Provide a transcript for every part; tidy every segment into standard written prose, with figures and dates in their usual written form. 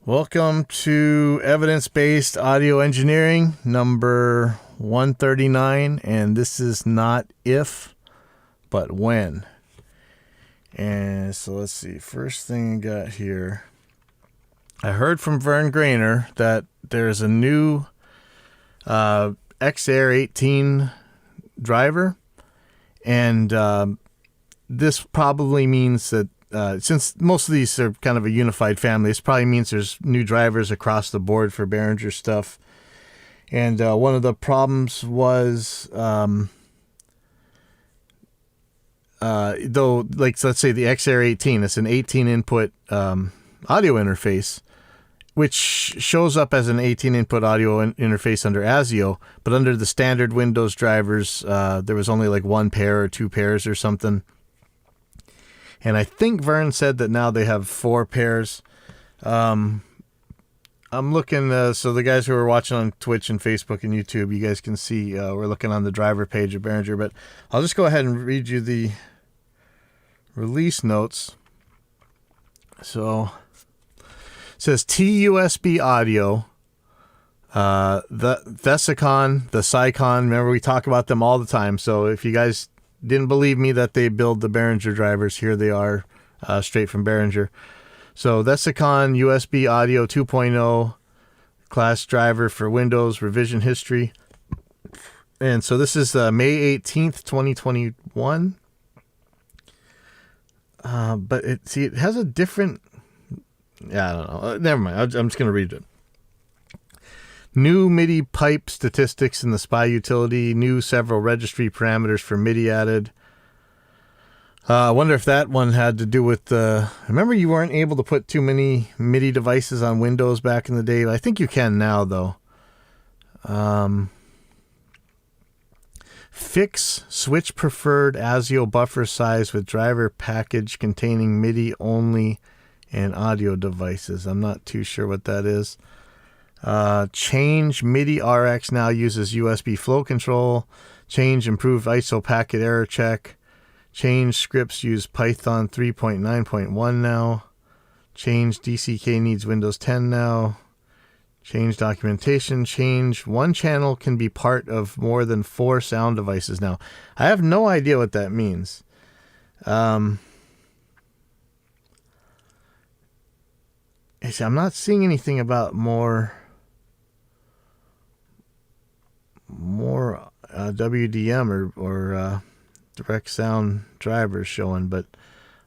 Welcome to Evidence-Based Audio Engineering number 139, and this is not if, but when. And so let's see, first thing I got here. I heard from Vern Grainer that there's a new XAir 18 driver, and this probably means that since most of these are kind of a unified family, this probably means there's new drivers across the board for Behringer stuff. And one of the problems was, though, like, so let's say the XAir 18, it's an 18 input audio interface, which shows up as an 18 input audio interface under ASIO, but under the standard Windows drivers, there was only like one pair or two pairs or something. And I think Vern said that now they have 4 pairs. I'm looking, so the guys who are watching on Twitch and Facebook and YouTube, you guys can see we're looking on the driver page of Behringer, but I'll just go ahead and read you the release notes. So it says TUSB audio, the Vesicon, the Sycon, remember we talk about them all the time. So if you guys didn't believe me that they build the Behringer drivers, here they are, straight from Behringer. So Vesicon USB Audio 2.0 class driver for Windows revision history. And so this is May 18th, 2021. But it has a different, I don't know. Never mind. I'm just going to read it. New MIDI pipe statistics in the SPI utility. New several registry parameters for MIDI added. I wonder if that one had to do with remember you weren't able to put too many MIDI devices on Windows back in the day. I think you can now, though. Fix switch preferred ASIO buffer size with driver package containing MIDI only and audio devices. I'm not too sure what that is. Change MIDI RX now uses USB flow control. Change improved ISO packet error check. Change scripts use Python 3.9.1 now. Change DCK needs Windows 10 now. Change documentation. Change one channel can be part of more than 4 sound devices now. I have no idea what that means. I'm not seeing anything about more WDM or direct sound drivers showing, but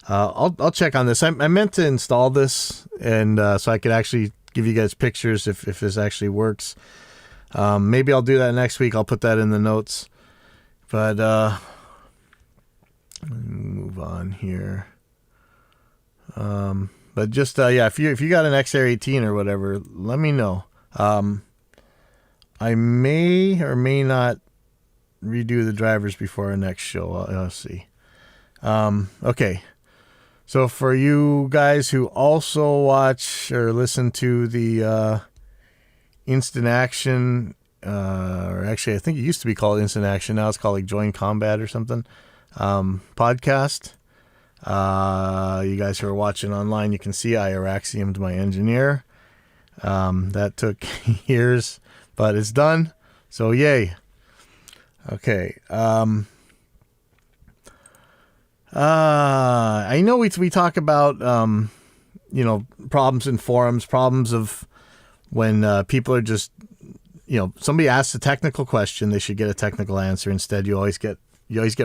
I'll check on this. I meant to install this, and so I could actually give you guys pictures if this actually works. Maybe I'll do that next week. I'll put that in the notes. But let me move on here. But just yeah, if you got an XAir 18 or whatever, let me know. I may or may not redo the drivers before our next show. I'll see. Okay. So for you guys who also watch or listen to the Instant Action, or actually I think it used to be called Instant Action. Now it's called like Join Combat or something, podcast. You guys who are watching online, you can see I Araxiumed my engineer. That took years, but it's done. So yay. Okay. I know we talk about, problems in forums, problems of when people are just, somebody asks a technical question, they should get a technical answer. Instead, you always get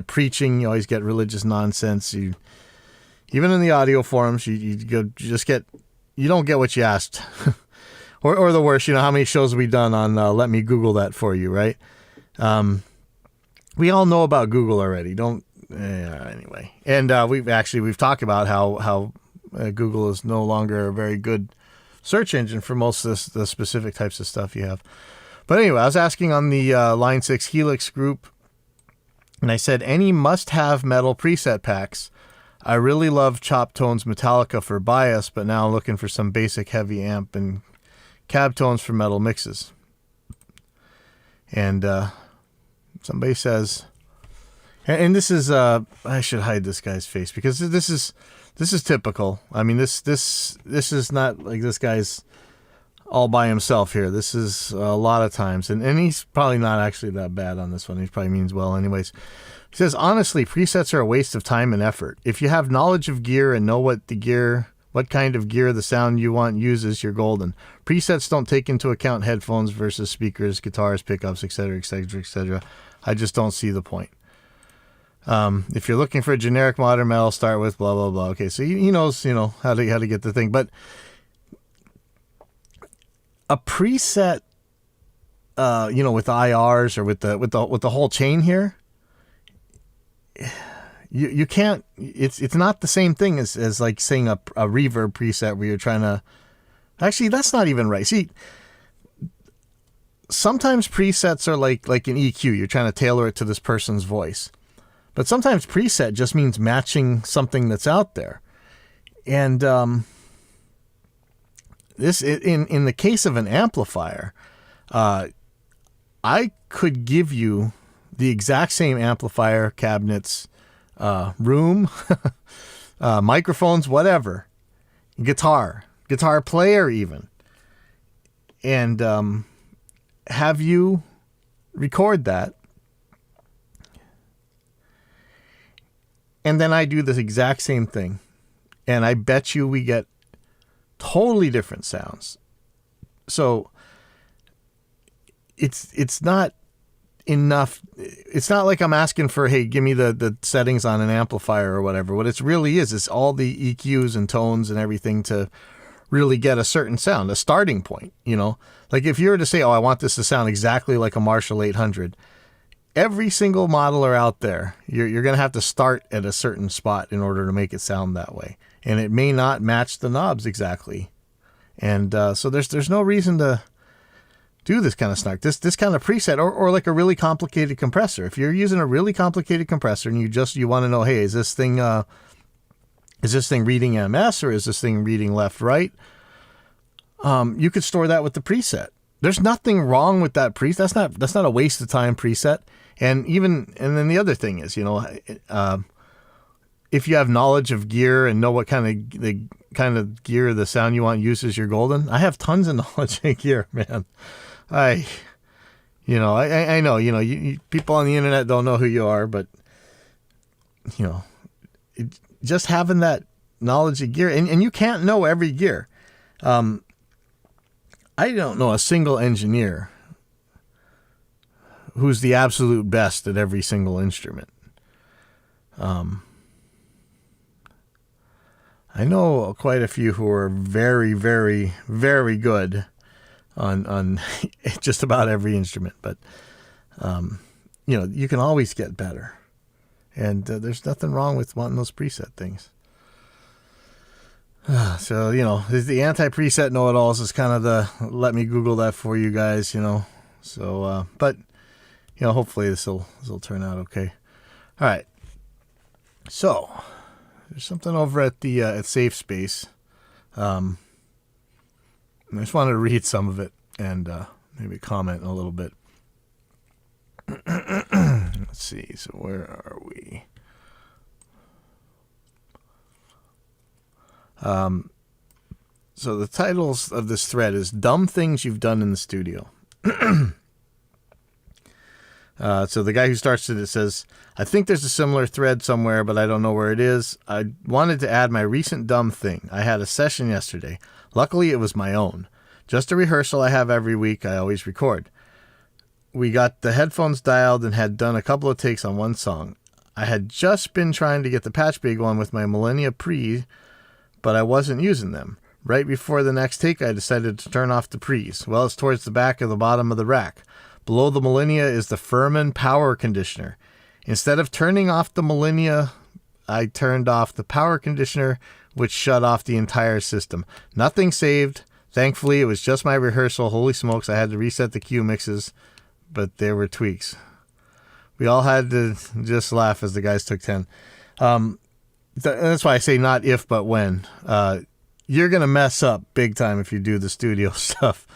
preaching, you always get religious nonsense. Even in the audio forums, you don't get what you asked. or the worst, how many shows have we done on let me Google that for you, right? We all know about Google already. Anyway. And we've talked about how Google is no longer a very good search engine for most of the specific types of stuff you have. But anyway, I was asking on the Line 6 Helix group, and I said, any must-have metal preset packs. I really love Chop Tones Metallica for bias, but now I'm looking for some basic heavy amp and cab tones for metal mixes. And somebody says, And this is I should hide this guy's face because this is typical. I mean, this is not like this guy's all by himself here. This is a lot of times, and he's probably not actually that bad on this one. He probably means well anyways. He says, honestly, presets are a waste of time and effort. If you have knowledge of gear and know what kind of gear the sound you want uses, you're golden. Presets don't take into account headphones versus speakers, guitars, pickups, etc., etc., etc. I just don't see the point. If you're looking for a generic modern metal, start with blah, blah, blah. Okay, so he knows, how to get the thing. But a preset, with IRs or with the whole chain here, you can't. It's not the same thing as like saying a reverb preset where you're trying to. Actually, that's not even right. See, sometimes presets are like an EQ. You're trying to tailor it to this person's voice, but sometimes preset just means matching something that's out there. And this in the case of an amplifier, I could give you the exact same amplifier, cabinets, room, microphones, whatever, guitar player even, and have you record that, and then I do the exact same thing, and I bet you we get totally different sounds. So it's not enough. It's not like I'm asking for, hey, give me the settings on an amplifier or whatever. What it really is all the EQs and tones and everything to really get a certain sound, a starting point. Like if you were to say, oh, I want this to sound exactly like a Marshall 800, every single modeler out there, you're going to have to start at a certain spot in order to make it sound that way. And it may not match the knobs exactly. And so there's no reason to do this kind of snark, this kind of preset, or like a really complicated compressor. If you're using a really complicated compressor and you want to know, hey, is this thing reading MS or is this thing reading left, right? You could store that with the preset. There's nothing wrong with that preset. That's not a waste of time preset. And then the other thing is, if you have knowledge of gear and know what kind of gear the sound you want uses, you're golden. I have tons of knowledge of gear, man. I know, people on the internet don't know who you are, but just having that knowledge of gear, and you can't know every gear. I don't know a single engineer who's the absolute best at every single instrument. I know quite a few who are very, very, very good on just about every instrument, but you can always get better, and there's nothing wrong with wanting those preset things. So the anti-preset know-it-alls is kind of the let me Google that for you guys, So, but hopefully this will turn out okay. All right. So there's something over at the at Safe Space. I just wanted to read some of it and maybe comment a little bit. Let's see. So where are we? So the titles of this thread is Dumb Things You've Done in the Studio. So the guy who starts it says, I think there's a similar thread somewhere, but I don't know where it is. I wanted to add my recent dumb thing. I had a session yesterday. Luckily, it was my own. Just a rehearsal I have every week. I always record. We got the headphones dialed and had done a couple of takes on one song. I had just been trying to get the patch bay going with my Millennia Pre, but I wasn't using them. Right before the next take, I decided to turn off the pre's. Well, it's towards the back of the bottom of the rack. Below the Millennia is the Furman power conditioner. Instead of turning off the Millennia, I turned off the power conditioner, which shut off the entire system. Nothing saved. Thankfully, it was just my rehearsal. Holy smokes, I had to reset the cue mixes, but there were tweaks. We all had to just laugh as the guys took 10. That's why I say not if, but when. You're going to mess up big time if you do the studio stuff.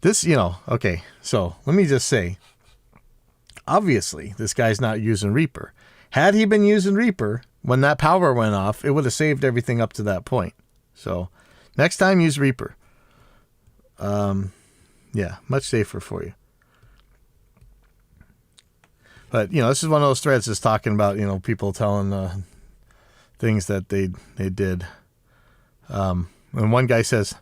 Okay, so let me just say, Obviously, this guy's not using Reaper. Had he been using Reaper, when that power went off, it would have saved everything up to that point. So, next time, use Reaper. Yeah, much safer for you. But, this is one of those threads that's talking about, people telling things that they did. And one guy says,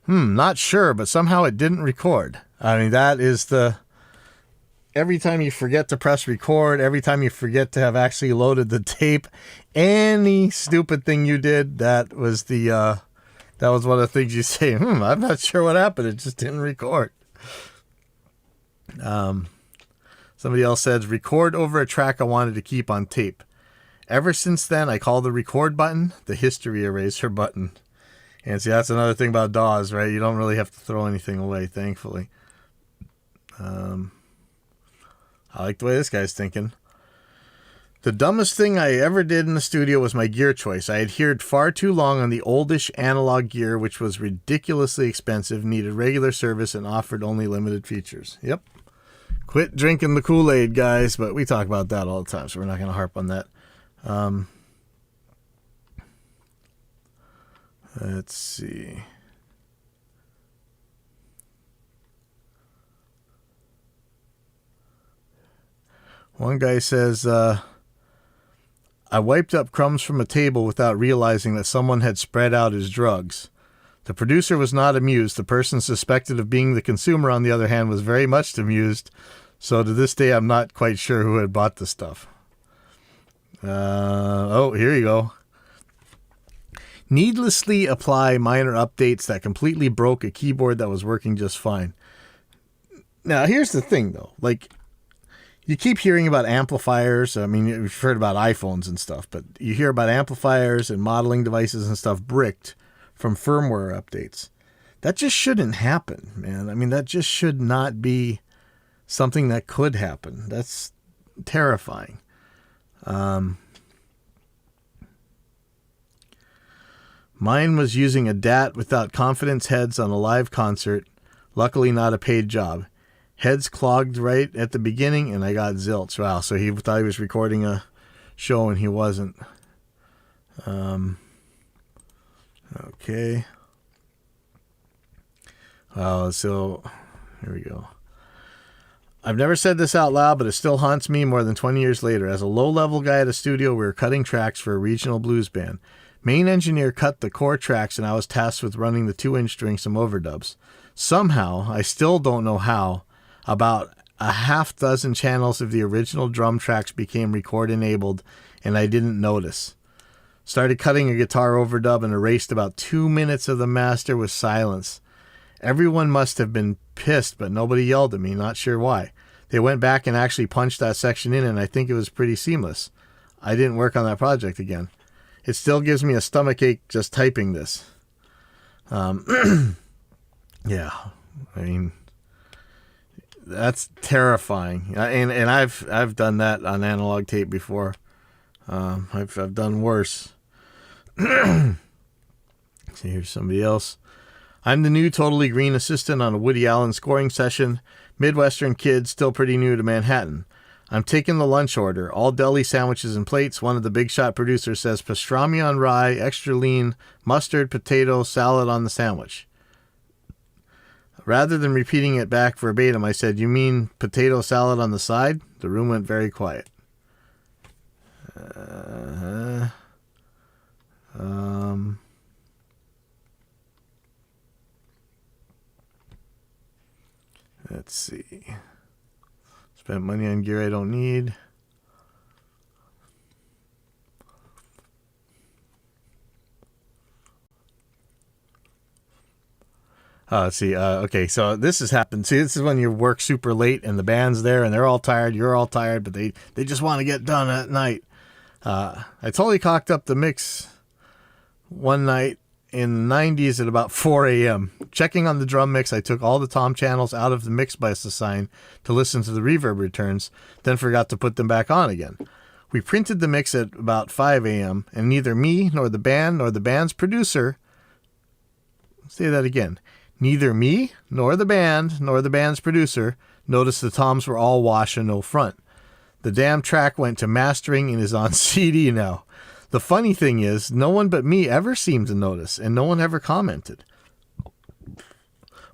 not sure, but somehow it didn't record. I mean, that is every time you forget to press record, every time you forget to have actually loaded the tape, any stupid thing you did, that was one of the things you say, I'm not sure what happened. It just didn't record. Somebody else says, record over a track I wanted to keep on tape. Ever since then, I call the record button the history eraser button. And see, that's another thing about DAWs, right? You don't really have to throw anything away, thankfully. I like the way this guy's thinking. The dumbest thing I ever did in the studio was my gear choice. I adhered far too long on the oldish analog gear, which was ridiculously expensive, needed regular service, and offered only limited features. Yep. Quit drinking the Kool-Aid, guys, but we talk about that all the time, so we're not going to harp on that. Let's see. One guy says, I wiped up crumbs from a table without realizing that someone had spread out his drugs. The producer was not amused. The person suspected of being the consumer, on the other hand, was very much amused. So to this day, I'm not quite sure who had bought the stuff. Here you go. Needlessly apply minor updates that completely broke a keyboard that was working just fine. Now, here's the thing, though. Like, you keep hearing about amplifiers. I mean, you've heard about iPhones and stuff, but you hear about amplifiers and modeling devices and stuff bricked from firmware updates. That just shouldn't happen, man. I mean, that just should not be something that could happen. That's terrifying. Mine was using a DAT without confidence heads on a live concert. Luckily, not a paid job. Heads clogged right at the beginning, and I got zilch. Wow, so he thought he was recording a show, and he wasn't. Okay. So here we go. I've never said this out loud, but it still haunts me more than 20 years later. As a low-level guy at a studio, we were cutting tracks for a regional blues band. Main engineer cut the core tracks, and I was tasked with running the 2-inch during some overdubs. Somehow, I still don't know how, about a half dozen channels of the original drum tracks became record-enabled, and I didn't notice. Started cutting a guitar overdub and erased about 2 minutes of the master with silence. Everyone must have been pissed, but nobody yelled at me, not sure why. They went back and actually punched that section in, and I think it was pretty seamless. I didn't work on that project again. It still gives me a stomachache just typing this. Yeah, I mean, that's terrifying. And I've done that on analog tape before. I've done worse. See, here's somebody else. I'm the new Totally Green assistant on a Woody Allen scoring session. Midwestern kid, still pretty new to Manhattan. I'm taking the lunch order. All deli sandwiches and plates. One of the big shot producers says pastrami on rye, extra lean, mustard, potato, salad on the sandwich. Rather than repeating it back verbatim, I said, "You mean potato salad on the side?" The room went very quiet. Let's see. Spent money on gear I don't need. Let's see. Okay, so this has happened. See, this is when you work super late and the band's there and they're all tired. You're all tired, but they just want to get done at night. I totally cocked up the mix one night in the 90s at about 4 a.m. Checking on the drum mix, I took all the tom channels out of the mix bus assigned to listen to the reverb returns, then forgot to put them back on again. We printed the mix at about 5 a.m., and neither me nor the band nor the band's producer, say that again, Neither me, nor the band, nor the band's producer noticed the toms were all wash and no front. The damn track went to mastering and is on CD now. The funny thing is, no one but me ever seemed to notice, and no one ever commented.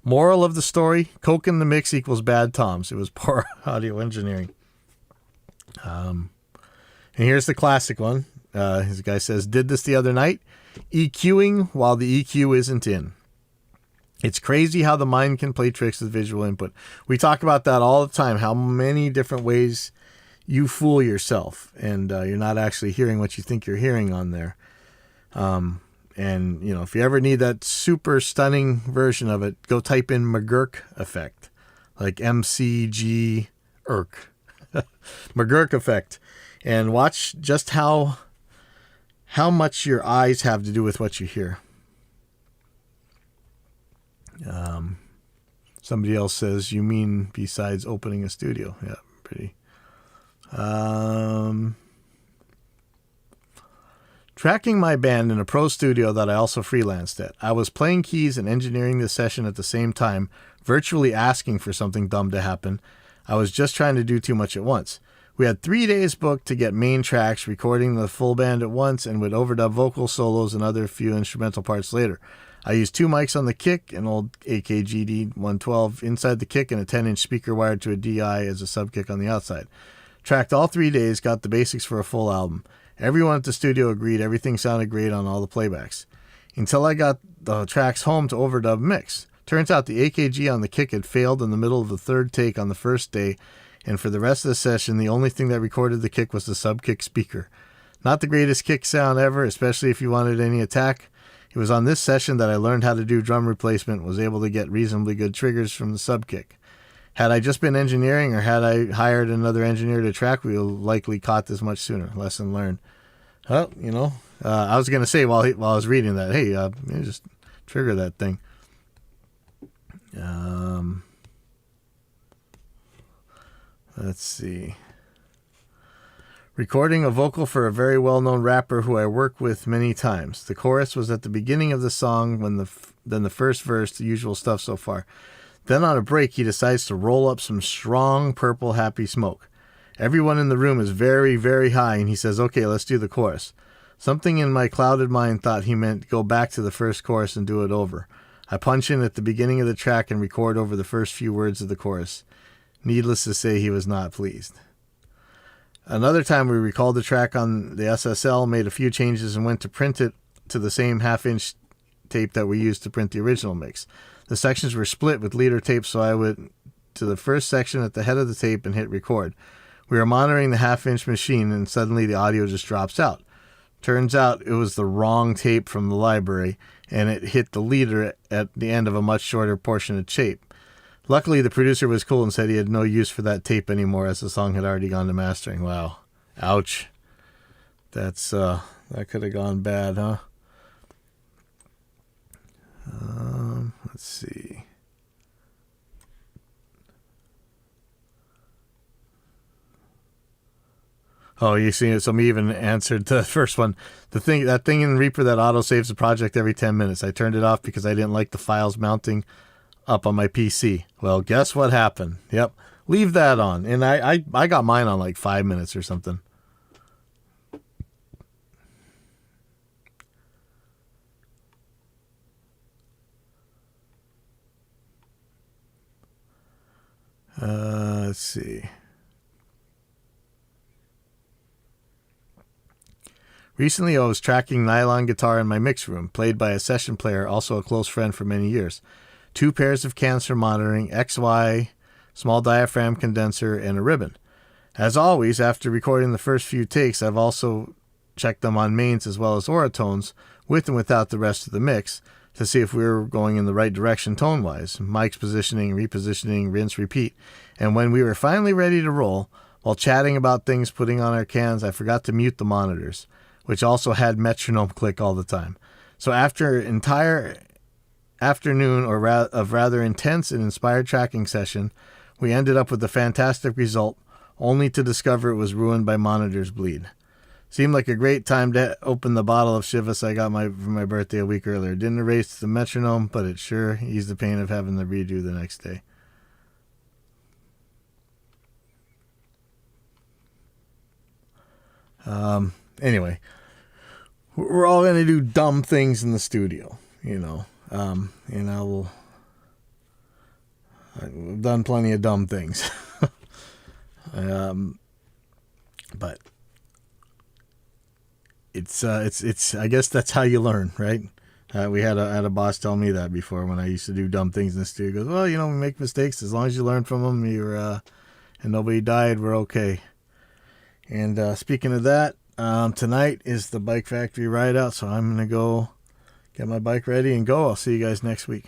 Moral of the story, coke in the mix equals bad toms. It was poor audio engineering. And here's the classic one. This guy says, did this the other night, EQing while the EQ isn't in. It's crazy how the mind can play tricks with visual input. We talk about that all the time, how many different ways you fool yourself, and you're not actually hearing what you think you're hearing on there. And, if you ever need that super stunning version of it, go type in McGurk effect, like MCG irk, McGurk effect, and watch just how much your eyes have to do with what you hear. Somebody else says, you mean besides opening a studio? Yeah, pretty. Tracking my band in a pro studio that I also freelanced at. I was playing keys and engineering the session at the same time, virtually asking for something dumb to happen. I was just trying to do too much at once. We had 3 days booked to get main tracks, recording the full band at once, and would overdub vocal solos and other few instrumental parts later. I used 2 mics on the kick, an old AKGD 112 inside the kick, and a 10-inch speaker wired to a DI as a sub-kick on the outside. Tracked all 3 days, got the basics for a full album. Everyone at the studio agreed everything sounded great on all the playbacks. Until I got the tracks home to overdub mix. Turns out the AKG on the kick had failed in the middle of the third take on the first day, and for the rest of the session, the only thing that recorded the kick was the sub-kick speaker. Not the greatest kick sound ever, especially if you wanted any attack. It was on this session that I learned how to do drum replacement, was able to get reasonably good triggers from the sub-kick. Had I just been engineering, or had I hired another engineer to track, we would likely caught this much sooner. Lesson learned. Well, I was going to say while I was reading that, hey, just trigger that thing. Let's see. Recording a vocal for a very well-known rapper who I work with many times. The chorus was at the beginning of the song, then the first verse, the usual stuff so far. Then on a break, he decides to roll up some strong purple happy smoke. Everyone in the room is very, very high, and he says, okay, let's do the chorus. Something in my clouded mind thought he meant go back to the first chorus and do it over. I punch in at the beginning of the track and record over the first few words of the chorus. Needless to say, he was not pleased. Another time we recalled the track on the SSL, made a few changes, and went to print it to the same half-inch tape that we used to print the original mix. The sections were split with leader tape, so I went to the first section at the head of the tape and hit record. We were monitoring the half-inch machine, and suddenly the audio just drops out. Turns out it was the wrong tape from the library, and it hit the leader at the end of a much shorter portion of tape. Luckily, the producer was cool and said he had no use for that tape anymore, as the song had already gone to mastering. Wow. Ouch. That could have gone bad, huh? Let's see. Oh, you see, somebody even answered the first one. That thing in Reaper that auto saves the project every 10 minutes. I turned it off because I didn't like the files mounting up on my PC. Well, guess what happened? Yep. Leave that on. And I got mine on like 5 minutes or something. Let's see. Recently, I was tracking nylon guitar in my mix room, played by a session player, also a close friend for many years. 2 pairs of cans for monitoring, XY, small diaphragm condenser, and a ribbon. As always, after recording the first few takes, I've also checked them on mains as well as oratones, with and without the rest of the mix, to see if we were going in the right direction tone-wise. Mics positioning, repositioning, rinse, repeat. And when we were finally ready to roll, while chatting about things putting on our cans, I forgot to mute the monitors, which also had metronome click all the time. So after an entire afternoon of rather intense and inspired tracking session, we ended up with a fantastic result, only to discover it was ruined by monitors bleed. Seemed like a great time to open the bottle of Chivas I got for my birthday a week earlier. Didn't erase the metronome, but it sure eased the pain of having the redo the next day. Anyway, we're all going to do dumb things in the studio, you know. I've done plenty of dumb things. But it's I guess that's how you learn, right? We had a boss tell me that before when I used to do dumb things in the studio. He goes, well, you know, we make mistakes. As long as you learn from them, and nobody died, we're okay. And speaking of that, tonight is the Bike Factory ride out, so I'm going to go get my bike ready and go. I'll see you guys next week.